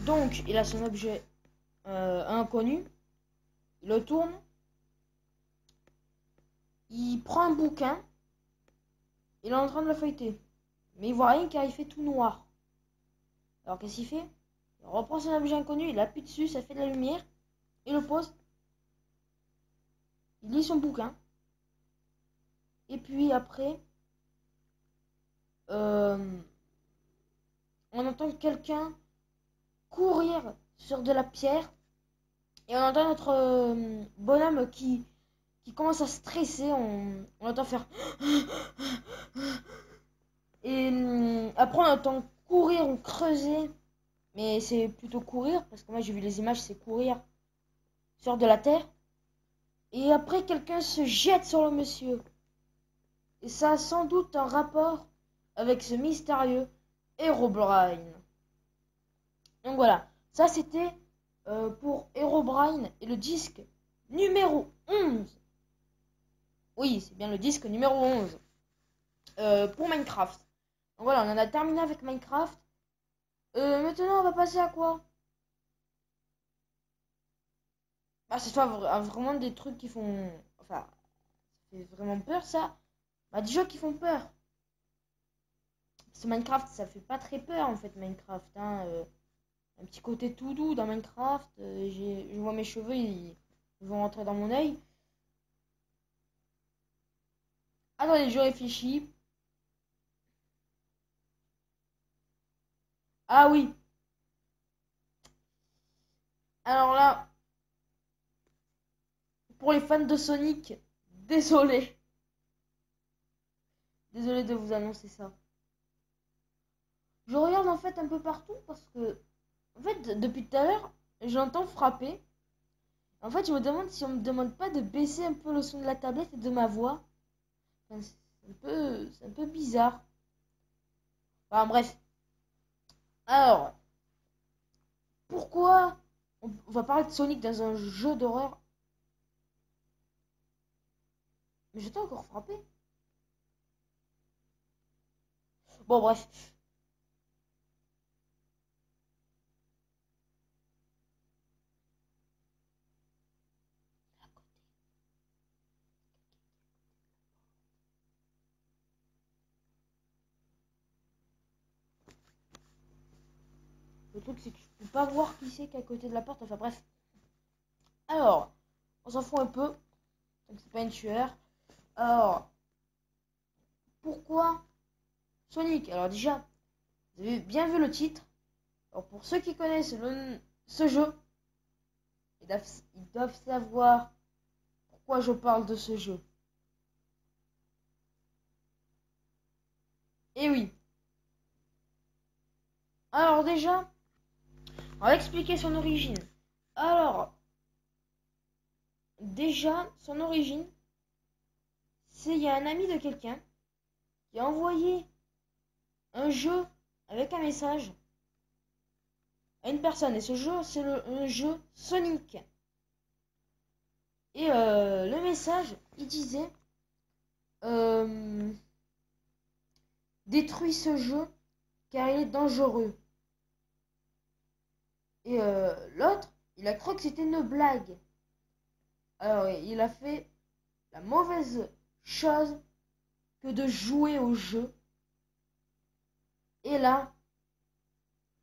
Donc, il a son objet inconnu. Il le tourne. Il prend un bouquin. Il est en train de le feuilleter. Mais il voit rien car il fait tout noir. Alors qu'est-ce qu'il fait? Il reprend son objet inconnu, il appuie dessus, ça fait de la lumière. Il le pose. Il lit son bouquin. Et puis après, on entend quelqu'un courir sur de la pierre. Et on entend notre bonhomme qui commence à stresser. On entend faire... Et après, on entend courir ou creuser. Mais c'est plutôt courir, parce que moi j'ai vu les images, c'est courir sur de la terre. Et après, quelqu'un se jette sur le monsieur. Et ça a sans doute un rapport avec ce mystérieux Herobrine. Donc voilà, ça c'était pour Herobrine et le disque numéro 11. Oui, c'est bien le disque numéro 11 pour Minecraft. Donc voilà, on en a terminé avec Minecraft. Maintenant, on va passer à quoi? Bah, c'est vraiment des trucs qui font... Enfin, ça fait vraiment peur, ça. Bah, des jeux qui font peur. Parce que Minecraft, ça fait pas très peur, en fait, Minecraft. Hein. Un petit côté tout doux dans Minecraft. Je vois mes cheveux, ils vont rentrer dans mon œil. Attendez, je réfléchis. Ah oui. Alors là, pour les fans de Sonic, désolé. Désolé de vous annoncer ça. Je regarde en fait un peu partout parce que, en fait, depuis tout à l'heure, j'entends frapper. En fait, je me demande si on me demande pas de baisser un peu le son de la tablette et de ma voix. Enfin, c'est un peu bizarre. Enfin, bref. Alors, pourquoi on va parler de Sonic dans un jeu d'horreur? Mais j'étais encore frappé. Bon, bref. Le truc, c'est que je peux pas voir qui c'est qui est à côté de la porte. Enfin, bref. Alors, on s'en fout un peu. Donc, c'est pas une tueur. Alors, pourquoi Sonic? Alors, déjà, vous avez bien vu le titre. Alors, pour ceux qui connaissent ce jeu, ils doivent savoir pourquoi je parle de ce jeu. Et oui. Alors, déjà, on va expliquer son origine. Alors, déjà, son origine, c'est il y a un ami de quelqu'un qui a envoyé un jeu avec un message à une personne. Et ce jeu, c'est un jeu Sonic. Et le message, il disait détruis ce jeu car il est dangereux. Et l'autre, il a cru que c'était une blague. Alors, il a fait la mauvaise chose que de jouer au jeu. Et là,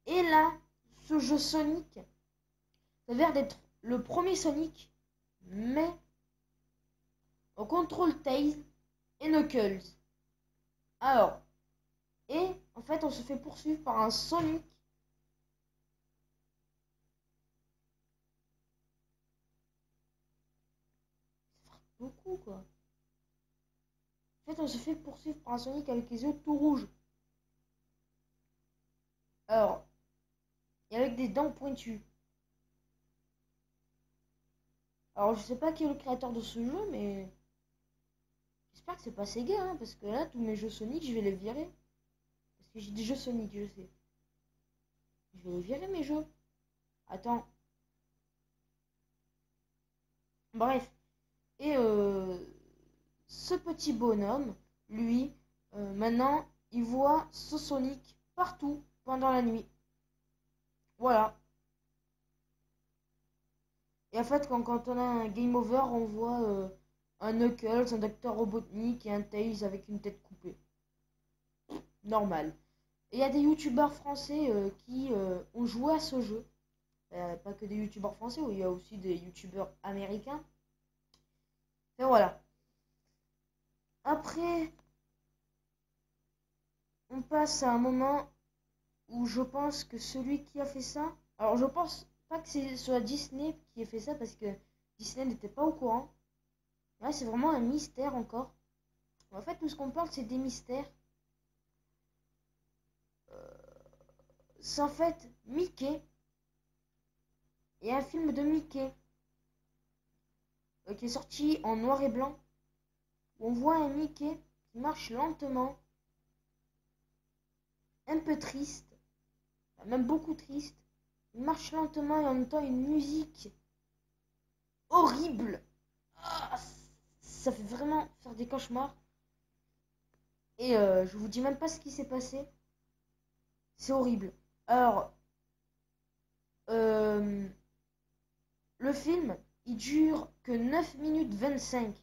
ce jeu Sonic, ça a l'air d'être le premier Sonic, mais on contrôle Tails et Knuckles. Alors, et en fait, on se fait poursuivre par un Sonic. C'est beaucoup, quoi. En fait, on se fait poursuivre par un Sonic avec les yeux tout rouges. Alors, et avec des dents pointues. Alors, je sais pas qui est le créateur de ce jeu, mais j'espère que c'est pas Sega, hein, parce que là, tous mes jeux Sonic, je vais les virer. Parce que j'ai des jeux Sonic, je sais. Je vais les virer, mes jeux. Attends. Bref. Et ce petit bonhomme, lui, maintenant, il voit ce Sonic partout pendant la nuit. Voilà. Et en fait, quand on a un game over, on voit un Knuckles, un Docteur Robotnik et un Tails avec une tête coupée. Normal. Et il y a des youtubeurs français qui ont joué à ce jeu. Pas que des youtubeurs français, il y a aussi des youtubeurs américains. Et voilà. Après, on passe à un moment où je pense que celui qui a fait ça. Alors, je pense pas que c'est soit Disney qui ait fait ça parce que Disney n'était pas au courant. Là, c'est vraiment un mystère encore. En fait, tout ce qu'on parle, c'est des mystères. C'est en fait Mickey et un film de Mickey qui est sorti en noir et blanc. Où on voit un Mickey qui marche lentement, un peu triste, même beaucoup triste. Il marche lentement et en même temps une musique horrible. Ah, ça fait vraiment faire des cauchemars. Et je vous dis même pas ce qui s'est passé. C'est horrible. Alors, le film, il dure que 9 minutes 25.